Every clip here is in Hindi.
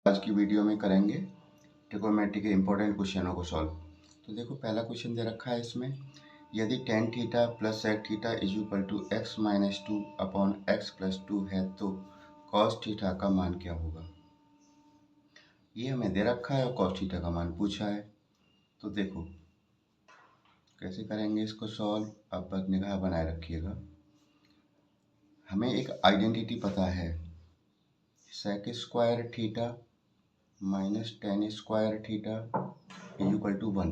आज की वीडियो में करेंगे ट्रिग्नोमेट्री के इंपॉर्टेंट क्वेश्चनों को सॉल्व। तो देखो पहला क्वेश्चन दे रखा है इसमें, यदि tan theta plus sec theta is equal to x minus 2 upon x plus 2 है तो cos थीटा का मान क्या होगा। ये हमें दे रखा है और cos थीटा का मान पूछा है। तो देखो कैसे करेंगे इसको सॉल्व, आप बस निगाह बनाए रखिएगा। हमें एक आइडेंटिटी पता है, sec square theta minus tan square theta is equal to 1।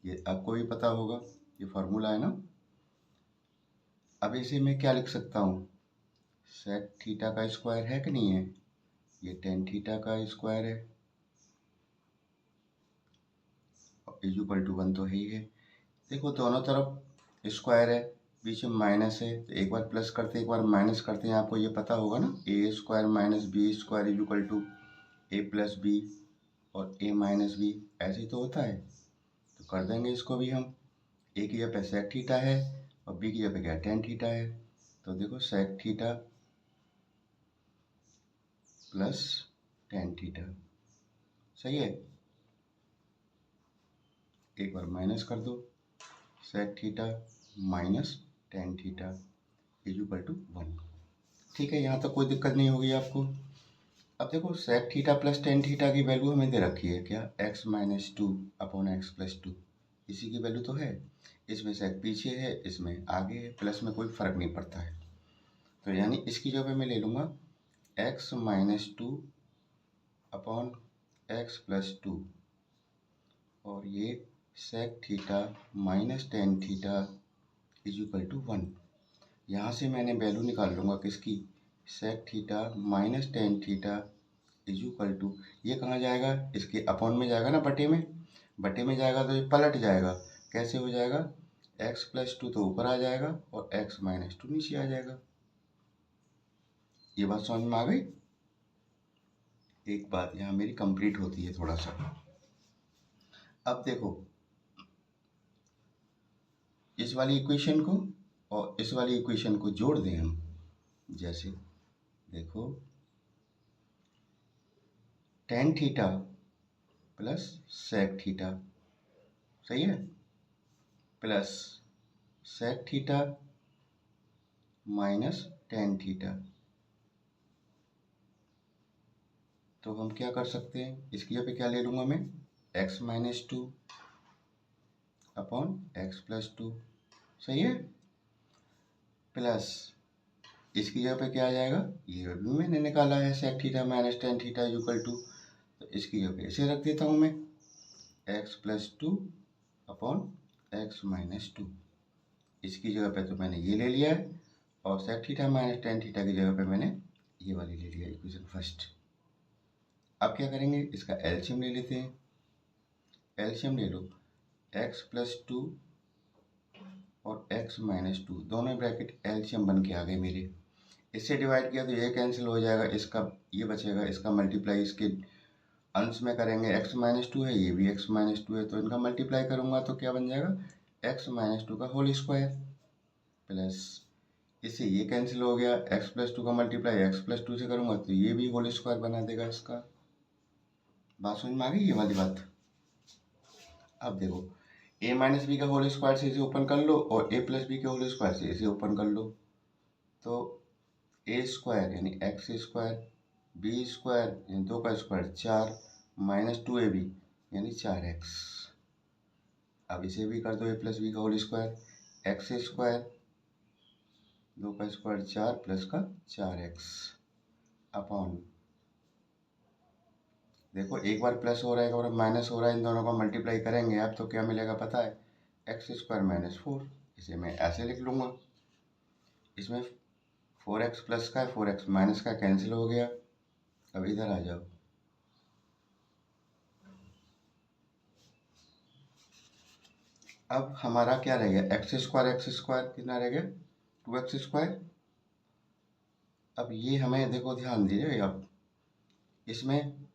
ये आपको भी पता होगा, ये फार्मूला है ना। अब इसे मैं क्या लिख सकता हूँ, सेक थीटा का स्क्वायर है कि नहीं है, ये टेन थीटा का स्क्वायर है इज इक्वल टू 1 तो है ही है। देखो दोनों तरफ स्क्वायर है, बीच में माइनस है, तो एक बार प्लस करते हैं एक बार माइनस करते हैं। आपको ये पता होगा ना, a square minus b square is equal to a plus b और ए माइनस बी, ऐसे ही तो होता है। तो कर देंगे इसको भी हम, ए की जगह पे सेक थीटा है और बी की जगह पे क्या टेन थीटा है। तो देखो sec theta plus tan theta, सही है। एक बार माइनस कर दो, sec theta minus tan theta is equal to 1। ठीक है, यहाँ तक कोई दिक्कत नहीं होगी आपको। अब देखो sec theta plus tan theta की वैल्यू हमें दे रखी है क्या, x minus 2 upon x plus 2, इसी की वैल्यू तो है। इसमें सेक पीछे है, इसमें आगे है, प्लस में कोई फर्क नहीं पड़ता है। तो यानी इसकी जगह पे मैं ले लूँगा x minus 2 upon x plus 2 और ये sec theta minus tan theta is equal to 1। यहाँ से मैंने वैल्यू निकाल लूँगा किसकी, sec theta minus tan theta is equal to, ये कहाँ जाएगा, इसके अपॉन में जाएगा ना, बटे में जाएगा तो ये पलट जाएगा। कैसे हो जाएगा, x प्लस 2 तो ऊपर आ जाएगा और x माइनस 2 नीचे आ जाएगा। ये बात समझ में आ गई। एक बात यहाँ मेरी कंप्लीट होती है थोड़ा सा। अब देखो इस वाली इक्वेशन को और इस वाली इक्वेशन को जोड़ दें हम, जैसे देखो tan theta plus sec theta, सही है, plus sec theta minus tan theta. तो हम क्या कर सकते हैं, इसकी जगह पे क्या ले लूँगा मैं, x minus 2 upon x plus 2, सही है, प्लस इसकी जगह पे क्या आ जाएगा, ये भी मैंने निकाला है sec theta minus tan theta is equal to, तो इसकी जगह पे इसे रख देता हूँ मैं, x plus 2 upon x minus 2। इसकी जगह पे तो मैंने ये ले लिया है और sec theta minus tan theta की जगह पे मैंने ये वाली ले लिया, इक्वेशन फर्स्ट। अब क्या करेंगे, इसका एलसीएम ले लेते हैं। एलसीएम ले लो, x प्लस 2 और x माइनस 2 दोनों ब्रैकेट एलसीएम बन के आ गए मेरे। इससे डिवाइड किया तो ये कैंसिल हो जाएगा, इसका ये बचेगा, इसका मल्टीप्लाई इसके अंश में करेंगे, x माइनस 2 है, ये भी x माइनस 2 है, तो इनका मल्टीप्लाई करूँगा तो क्या बन जाएगा, x माइनस 2 का होल स्क्वायर, प्लस इससे ये कैंसिल हो गया, x प्लस 2 का मल्टीप्लाई x प्लस 2 से करूँगा तो ये भी होल स्क्वायर बना देगा इसका। बात समझ में आ गई ये वाली बात। अब देखो a माइनस बी का होल स्क्वायर से इसे ओपन कर लो और a प्लस बी के होल स्क्वायर से इसे ओपन कर लो, तो a स्क्वायर यानी एक्स स्क्वायर, बी स्क्वायर यानी 2 का स्क्वायर 4 माइनस 2ab यानी 4x। अब इसे भी कर दो a प्लस बी का होल स्क्वायर, एक्स स्क्वायर 2 का स्क्वायर 4 प्लस का 4x अपॉन, देखो एक बार प्लस हो रहा है एक बार माइनस हो रहा है, इन दोनों को मल्टीप्लाई करेंगे आप तो क्या मिलेगा पता है, एक्स स्क्वायर माइनस 4। इसे मैं ऐसे लिख लूँगा, इसमें 4x प्लस का है 4x माइनस का कैंसिल हो गया। अब इधर आ जाओ, अब हमारा क्या रह गया, एक्स स्क्वायर कितना रह गया, 2x स्क्वायर। अब ये हमें देखो ध्यान दीजिए, अब इसमें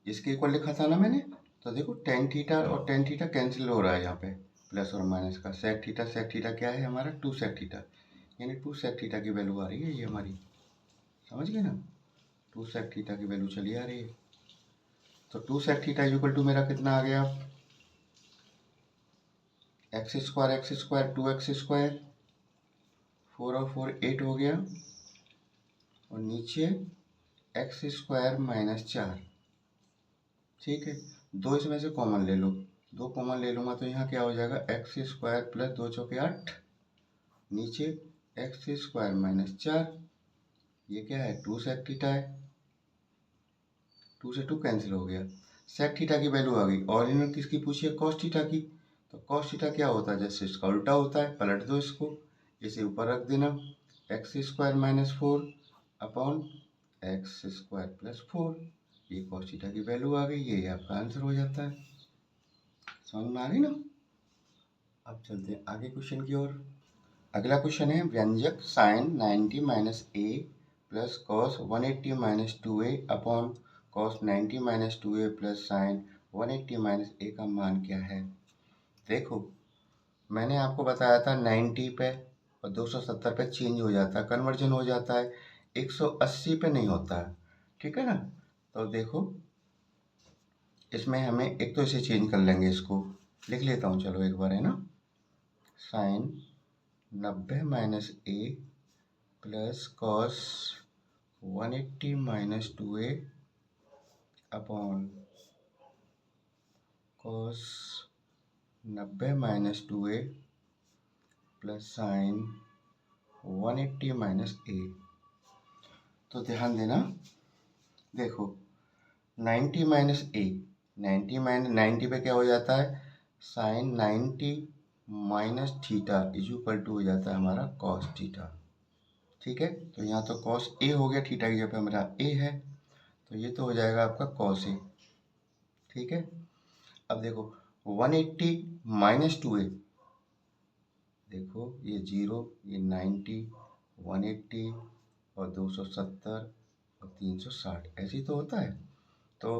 इसके इक्वल लिखा था ना मैंने, तो देखो टेन थीटा और टेन थीटा कैंसिल हो रहा है यहाँ पे, प्लस और माइनस का, सेक थीटा क्या है हमारा 2 सेक थीटा, यानी 2 सेक थीटा की वैल्यू आ रही है ये हमारी, समझ गए ना। 2 sec थीटा की वैल्यू चली आ रही है। तो 2 sec थीटा इक्वल टू मेरा कितना आ गया, एक्स स्क्वायर 2x स्क्वायर, 4 और 4 8 हो गया, और नीचे एक्स स्क्वायर माइनस 4। ठीक है, 2 इसमें से कॉमन ले लो, 2 कॉमन ले लूँगा तो यहाँ क्या हो जाएगा, एक्स स्क्वायर प्लस 2 चौके 8, नीचे एक्स स्क्वायर माइनस 4। ये क्या है, 2 sec थीटा है, 2 से 2 कैंसिल हो गया, sec थीटा की वैल्यू आ गई। और इन्होंने किसकी पूछी है, cos थीटा की। तो cos थीटा क्या होता है, जैसे इसका उल्टा होता है, पलट दो इसको, इसे ऊपर रख देना, x square minus 4 upon x square plus 4। ये cos थीटा की वैल्यू आ गई, ये आपका आंसर हो जाता है। समझ में आ गई ना। अब चलते हैं आगे क्वेश्चन की ओर। अगला क्वेश्चन है, व्यंजक sine 90 minus a plus cos 180 minus 2a upon cos 90 minus 2a plus sine 180 minus a का मान क्या है। देखो, मैंने आपको बताया था 90 पे और 270 पे चेंज हो जाता है, कन्वर्जन हो जाता है, 180 पे नहीं होता है। ठीक है ना। तो देखो, इसमें हमें एक तो इसे चेंज कर लेंगे, इसको लिख लेता हूँ, चलो एक बार, है ना। Sine 90 minus a plus cos 180 minus 2a upon cos 90 minus 2a plus sine 180 minus a. तो ध्यान देना, देखो 90 माइनस ए, 90 पे क्या हो जाता है, sine 90 minus theta is equal to हो जाता है हमारा कॉस थीटा। ठीक है, तो यहाँ तो कॉस ए हो गया, थीटा की जगह पे हमारा ए है, तो ये तो हो जाएगा आपका कॉस ए। ठीक है, अब देखो 180 माइनस 2a, देखो ये 0, ये 90, 180 और 270 और 360, ऐसे ही तो होता है। तो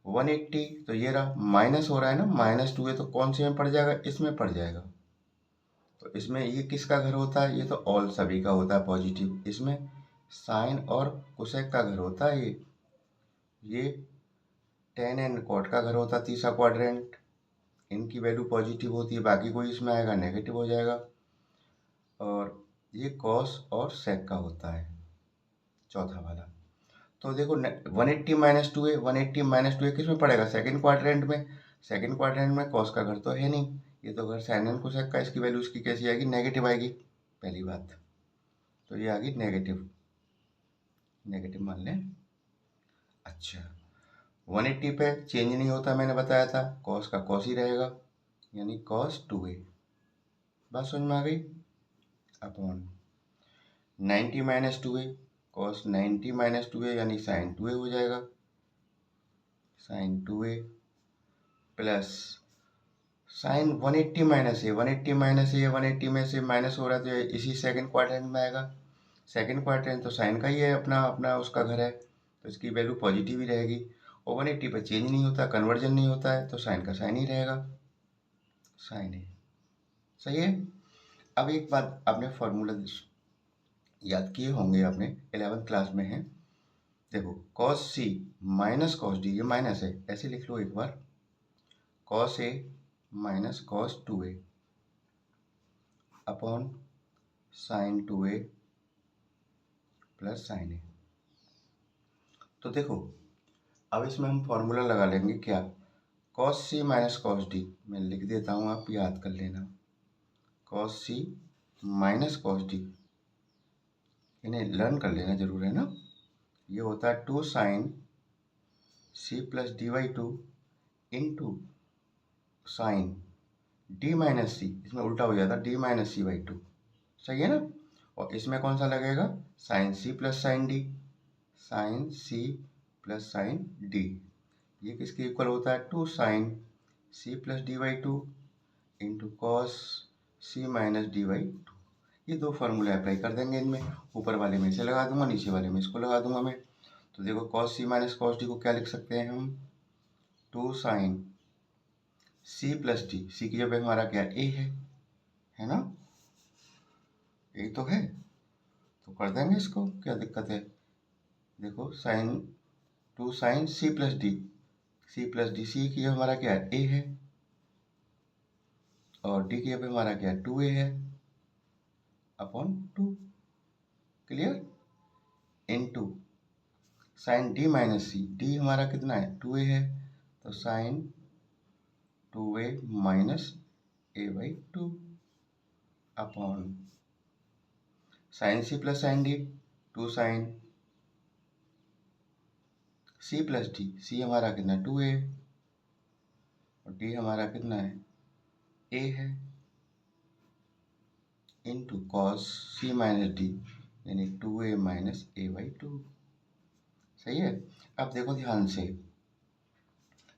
180, तो ये रहा, माइनस हो रहा है ना, माइनस 2a तो कौन से में पड़ जाएगा, इसमें पड़ जाएगा। तो इसमें ये किसका घर होता है, ये तो ऑल सभी का होता है पॉजिटिव। इसमें साइन और कोसेक का घर होता है, ये टेन एंड कॉट का घर होता है, तीसरा क्वाड्रेंट। इनकी वैल्यू पॉजिटिव होती है, बाकी कोई इसमें आएगा नेगेटिव हो जाएगा। और ये कॉस और सेक का होता है चौथा वाला। तो देखो 180 माइनस 2a, 180 माइनस 2a किस में पड़ेगा, सेकंड क्वाड्रेंट में। सेकंड क्वाड्रेंट में कॉस का घर तो है नहीं, ये तो घर साइन एंड कोसेक का। इसकी वैल्यू इसकी कैसी आएगी, नेगेटिव आएगी, पहली बात। तो ये आ गई नेगेटिव, नेगेटिव मान लें। अच्छा, 180 पे चेंज नहीं होता, मैंने बताया था, कॉस का कॉस ही रहेगा, यानी कॉस 2a। बात समझ में आ गई। Upon 90 minus 2a, cos 90 minus 2a यानी साइन 2a हो जाएगा, sine 2a plus sine 180 minus a, 180 minus a, 180 में से माइनस हो रहा है तो ये इसी सेकंड क्वाड्रेंट में आएगा। सेकंड क्वाड्रेंट तो साइन का ही है, अपना अपना उसका घर है, तो इसकी वैल्यू पॉजिटिव ही रहेगी। और 180 पे चेंज नहीं होता, कन्वर्जन नहीं होता है, तो साइन का साइन ही रहेगा, साइन है। सही है। अब एक बात, आपने फॉर्मूला याद किए होंगे, आपने 11th क्लास में है। देखो कॉस सी माइनस कॉस डी, ये माइनस है, ऐसे लिख लो एक बार, cos a minus cos 2a upon sine 2a plus sine a. तो देखो, अब इसमें हम फॉर्मूला लगा लेंगे, क्या, कॉस सी माइनस कॉस डी, मैं लिख देता हूँ, आप याद कर लेना, कॉस सी माइनस कॉस डी, इन्हें लर्न कर लेना जरूर, है ना। ये होता है 2 sine C plus D by 2 into sine d minus c, इसमें उल्टा हो जाता है, डी माइनस सी बाई 2। सही है ना। और इसमें कौन सा लगेगा, साइन सी प्लस साइन डी, साइन सी प्लस साइन डी। ये किसके इक्वल होता है, 2 sine C plus D by 2 into cos C minus D by 2। ये दो फार्मूले अप्लाई कर देंगे इनमें, ऊपर वाले में इसे लगा दूंगा, नीचे वाले में इसको लगा दूंगा मैं। तो देखो कॉस सी माइनस कॉस डी को क्या लिख सकते हैं हम, 2 साइन सी प्लस डी, सी की जगह हमारा क्या ए है ना, ए तो है, तो कर देंगे इसको, क्या दिक्कत है। देखो साइन 2 साइन सी plus D, C plus D, C की हमारा क्या है ए है, और डी की हमारा क्या है 2a है upon 2, clear, into sine d minus c, d हमारा कितना है 2a है, तो sine 2a minus a by 2 upon sine C plus sine d, 2 sine C plus D, c हमारा कितना 2a और डी हमारा कितना है a है, इंटू कॉस सी माइनस डी यानी 2a माइनस a बाई 2। सही है। अब देखो ध्यान से,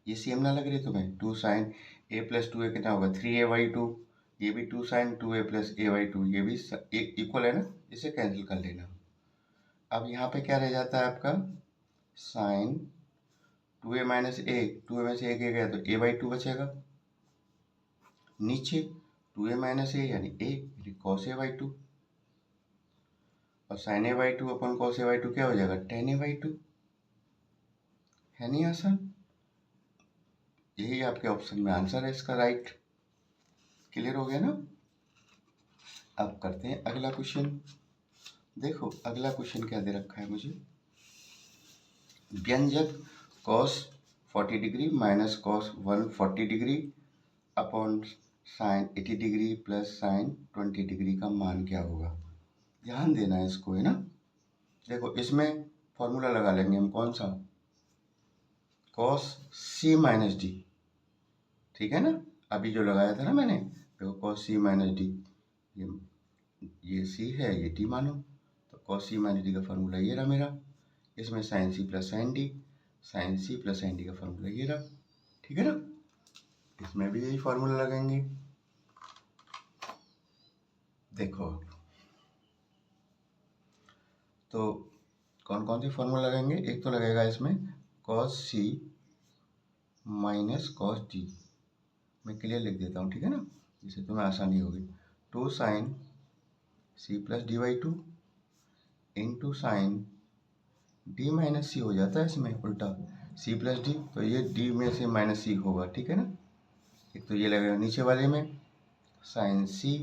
ये सेम ना लग रही तुम्हें, 2 साइन a प्लस 2a कितना होगा 3a बाई 2, ये भी 2 sign 2a plus a by 2, ये भी इक्वल है ना, इसे कैंसिल कर लेना। अब यहाँ पे क्या रह जाता है आपका sign 2a minus a, 2a में से a गया तो a बाई 2 बचेगा, नीचे 2a माइनस a यानी a कॉस a बाई 2, और sine a by 2 upon cos a by 2 क्या हो जाएगा टेन a बाई 2, है नहीं आसान, यही आपके ऑप्शन में आंसर है इसका राइट। क्लियर हो गया ना। अब करते हैं अगला क्वेश्चन। देखो अगला क्वेश्चन क्या दे रखा है मुझे, व्यंजक cos 40 degree minus cos 140 degree upon sine 80 degree plus sign 20 degree का मान क्या होगा। ध्यान देना है इसको, है ना। देखो इसमें फॉर्मूला लगा लेंगे हम, कौन सा, cos c माइनस डी, ठीक है ना, अभी जो लगाया था ना मैंने, देखो cos c माइनस डी, ये c है ये d मानो, तो cos c माइनस डी का फॉर्मूला ये रहा मेरा, इसमें sine c plus sine D, sine c plus sine D का फॉर्मूला ये रहा, ठीक है ना। इसमें भी यही फॉर्मूला लगाएंगे। देखो तो कौन कौन से फॉर्मूला लगाएंगे, एक तो लगेगा इसमें cos c minus cos d, मैं क्लियर लिख देता हूँ, ठीक है ना, जिससे तुम्हें आसानी होगी, 2 sine c plus D by 2 into sine d minus c हो जाता है इसमें उल्टा, c प्लस डी, तो ये d में से माइनस सी होगा, ठीक है ना। एक तो ये लगेगा नीचे वाले में sine c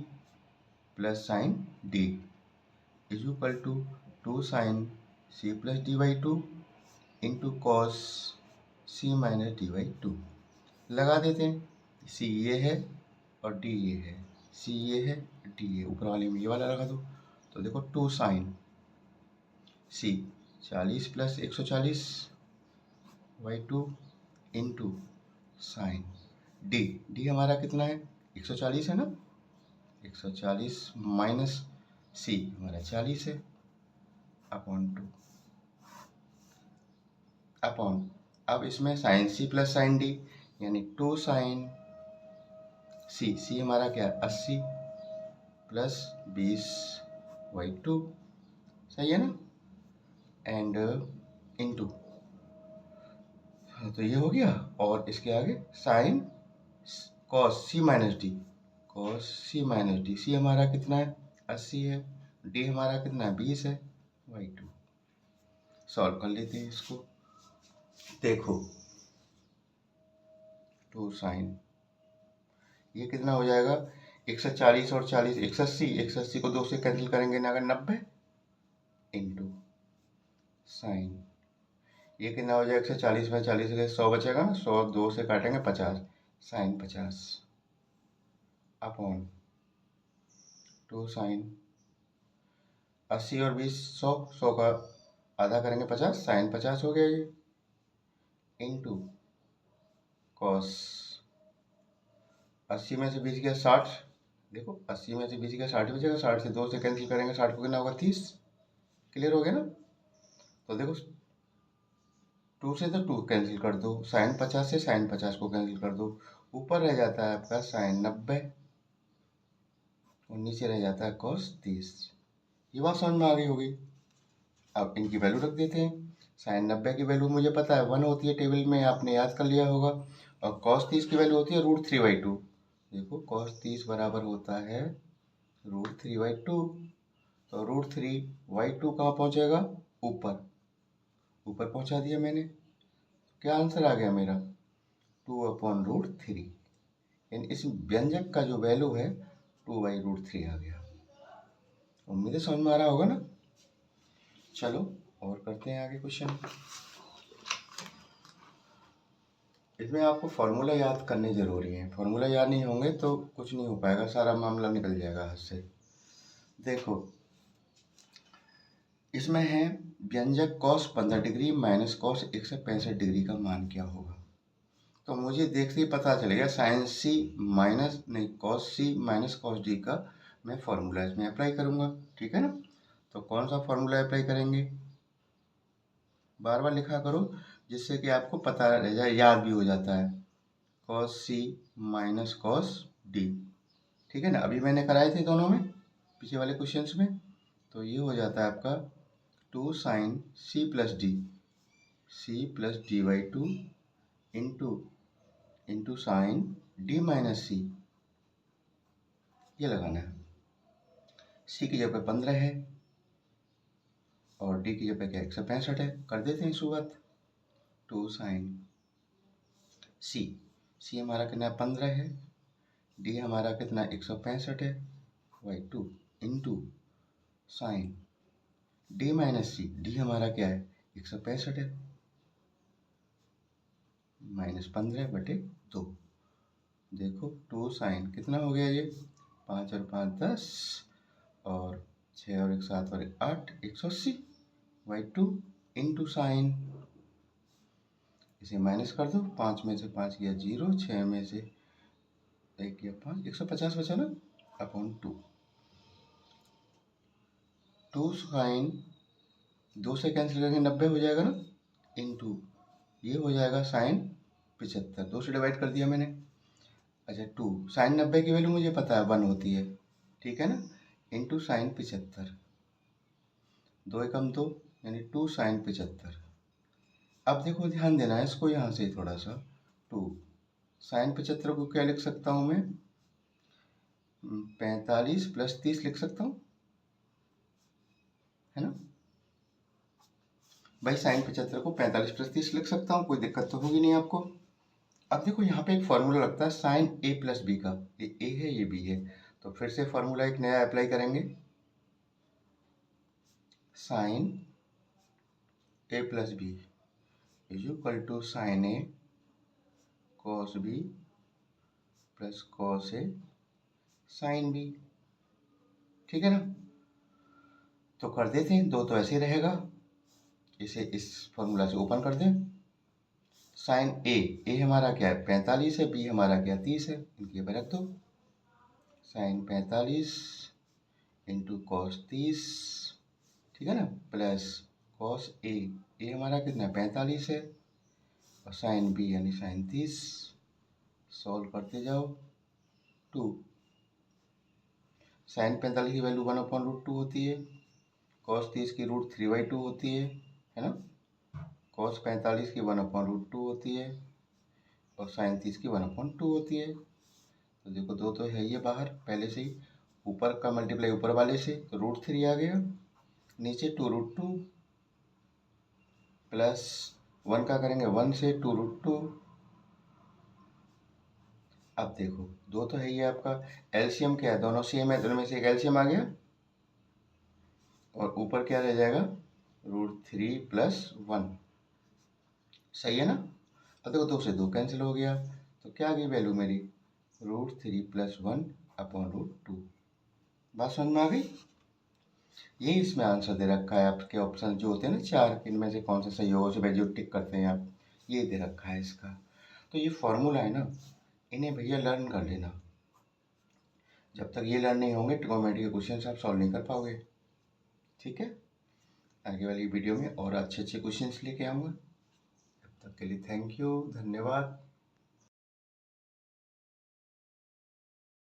plus sine d is equal to 2 sine c plus D by 2 into cos c minus D by 2, लगा देते हैं, c ये है और d ये है, c ये है d ये, ऊपर वाले में ये वाला लगा दो, तो देखो 2 sine c 40 plus 140 by 2 into sine d हमारा कितना है 140 है ना, 140 माइनस c हमारा 40 है अपॉन 2 अपॉन, अब इसमें sine c plus sine d यानी 2 साइन c हमारा क्या है 80 प्लस 20 बाई 2, सही है ना, एंड इनटू, तो ये हो गया, और इसके आगे sine cos c minus D, cos c minus D, c हमारा कितना है 80 है, d हमारा कितना है 20 है बाई 2। सॉल्व कर लेते हैं इसको। देखो 2 साइन, ये कितना हो जाएगा 140 और 40 180 को 2 से कैंसिल करेंगे ना, अगर 90 इंटू साइन, ये कितना हो जाएगा 140 में 40 से 100 बचेगा ना, 100 2 से काटेंगे 50, साइन 50 अपॉन 2 साइन 80 और 20 100 का आधा करेंगे 50, साइन 50 हो गया ये, इंटू कॉस 80 में से 20 गया 60, देखो 80 में से 20 गया 60 बचेगा, 60 से 2 से कैंसिल करेंगे, 60 को कितना होगा 30। क्लियर हो गया ना। तो देखो 2 से तो 2 कैंसिल कर दो, साइन 50 से साइन 50 को कैंसिल कर दो, ऊपर रह जाता है आपका साइन 90 और नीचे रह जाता है कॉस 30। ये बात समझ में आ गई होगी। अब इनकी वैल्यू रख देते हैं। साइन 90 की वैल्यू मुझे पता है 1 होती है, टेबल में आपने याद कर लिया होगा, और कॉस 30 की वैल्यू होती है √3/2। देखो कॉस 30 बराबर होता है √3/2, तो √3/2 कहाँ पहुँचेगा ऊपर, ऊपर पहुंचा दिया मैंने। क्या आंसर आ गया मेरा? 2/√3। यानी इस व्यंजक का जो वैल्यू है 2/√3 आ गया। उम्मीद है समझ में आ रहा होगा ना। चलो और करते हैं आगे क्वेश्चन। इसमें आपको फॉर्मूला याद करने जरूरी है। फॉर्मूला याद नहीं होंगे तो कुछ नहीं हो पाएगा, सारा मामला निकल जाएगा हाथ से। देखो इसमें है व्यंजक cos 15 degree minus cos 165 degree का मान क्या होगा। तो मुझे देखते ही पता चलेगा sin c माइनस नहीं cos c minus cos d का मैं फॉर्मूला इसमें अप्लाई करूंगा। ठीक है ना। तो कौन सा फॉर्मूला अप्लाई करेंगे, बार बार लिखा करो जिससे कि आपको पता रह जाए, याद भी हो जाता है। cos c minus cos d। ठीक है ना। अभी मैंने कराए थे दोनों में, पीछे वाले क्वेश्चंस में। तो ये हो जाता है आपका 2 sin c plus d/2 into sine d minus c। ये लगाना है। c की जगह पे 15 है और d की जगह पे क्या 165 है। कर देते हैं शुरुआत। 2 sin c हमारा कितना 15 है, d हमारा कितना 165 है by 2 into sine d minus c। d हमारा क्या है 165 है माइनस 15/2। देखो 2 साइन कितना हो गया ये 5 और 5 10 और 6 और 1 7 और 1 8 180/2 इंटू साइन। इसे माइनस कर दो। 5 में से 5 गया 0, 6 में से 1 गया 5, 150 बचा ना अपॉन 2। 2 साइन 2 से कैंसिल करेंगे 90 हो जाएगा ना, इंटू ये हो जाएगा साइन 75। 2 से डिवाइड कर दिया मैंने। अच्छा 2 साइन 90 की वैल्यू मुझे पता है 1 होती है। ठीक है ना। इंटू साइन 75, 2 एकम 2 यानी 2 साइन 75। अब देखो ध्यान देना है इसको यहाँ से थोड़ा सा। 2 साइन 75 को क्या लिख सकता हूँ मैं 45 प्लस 30 लिख सकता हूँ, है ना भाई। साइन 75 को 45 प्लस 30 लिख सकता हूँ, कोई दिक्कत तो होगी नहीं आपको। अब देखो यहाँ पे एक फॉर्मूला लगता है साइन a प्लस बी का। ये a है ये b है, तो फिर से फॉर्मूला एक नया अप्लाई करेंगे। Sine a plus B is equal to sine a cos b plus cos a sine b। ठीक है ना। तो कर देते हैं, दो तो ऐसे ही रहेगा। इसे इस फॉर्मूला से ओपन कर दें। साइन ए हमारा क्या है 45 है, बी हमारा क्या 30 है, इनके पे रख दो। साइन 45 इंटू कॉस 30, ठीक है ना, प्लस कॉस ए हमारा कितना 45 है और साइन बी यानी साइन 30। सॉल्व करते जाओ। 2 साइन 45 की वैल्यू 1/√2 होती है, कॉस 30 की √3/2 होती है ना। कॉस 45 की 1/√2 होती है और साइन 30 की 1/2 होती है। तो देखो दो तो है ये बाहर पहले से ही, ऊपर का मल्टीप्लाई ऊपर वाले से तो √3 आ गया, नीचे 2√2 प्लस 1 का करेंगे 1 से 2√2। अब देखो दो तो है ये आपका, एलसीएम क्या है दोनों सेम है, दोनों में से एक एलसीएम आ गया और ऊपर क्या रह जाएगा √3 प्लस 1। सही है ना। अब देखो 2 से 2 कैंसिल हो गया, तो क्या आ गई वैल्यू मेरी √3 प्लस 1/√2। बात समझ में आ गई। यही इसमें आंसर दे रखा है आपके ऑप्शन जो होते हैं ना 4, इनमें से कौन सा सही होगा उसे जो टिक करते हैं आप, ये दे रखा है इसका। तो ये फॉर्मूला है ना, इन्हें भैया लर्न कर लेना। जब तक ये लर्न नहीं होंगे ट्रिग्नोमेट्री के क्वेश्चन आप सॉल्व नहीं कर पाओगे। ठीक है। आगे वाली वीडियो में और अच्छे अच्छे क्वेश्चंस लेके आऊँगा। तब तक के लिए थैंक यू, धन्यवाद।